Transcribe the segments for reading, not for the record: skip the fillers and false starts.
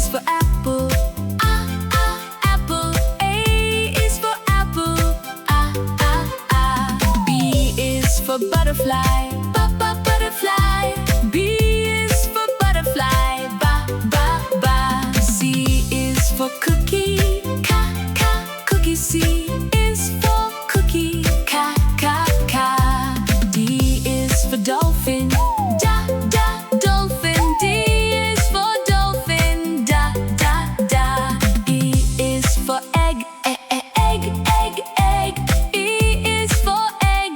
is for apple. Apple. A is for apple. B is for butterfly. Butterfly. B is for butterfly. C is for cookie. Cookie. C is for cookie. D is for dolphin. Dolphin. D is for dolphin. E is for egg. Egg. E is for egg.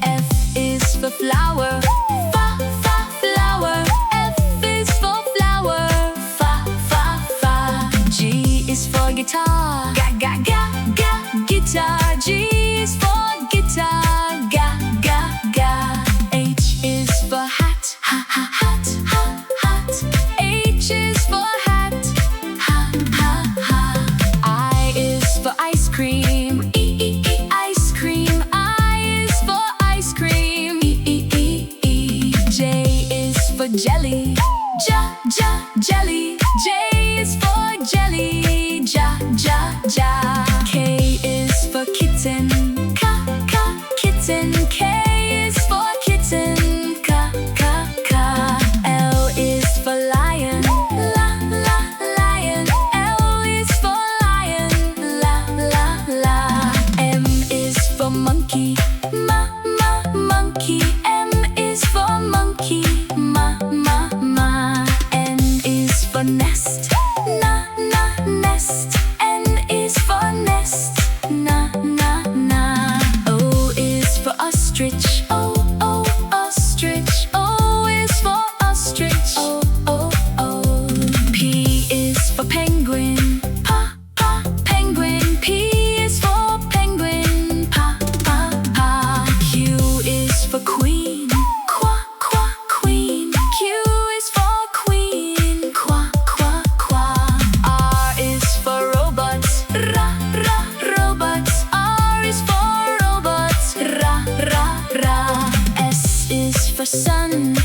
F is for flower. Flower. F is for flower. G is for guitar. Guitar. G is for guitar. H is for hat. H is for hat. I is for ice cream. Ice cream. I is for ice cream. J is for jelly. Jelly. J is for jelly. K is for kitten. Kitten. K is for kitten. L is for lion. Lion. L is for lion. M is for monkey. Monkey. M is for monkey. N is for nest. Nest. N is for nest. O is for ostrich. Ostrich. O is for ostrich. P is for penguin. Penguin. P is for penguin. Q is for queen. Queen. Q is for queen. R is for robots. Robots. R is for robots. S is for sun.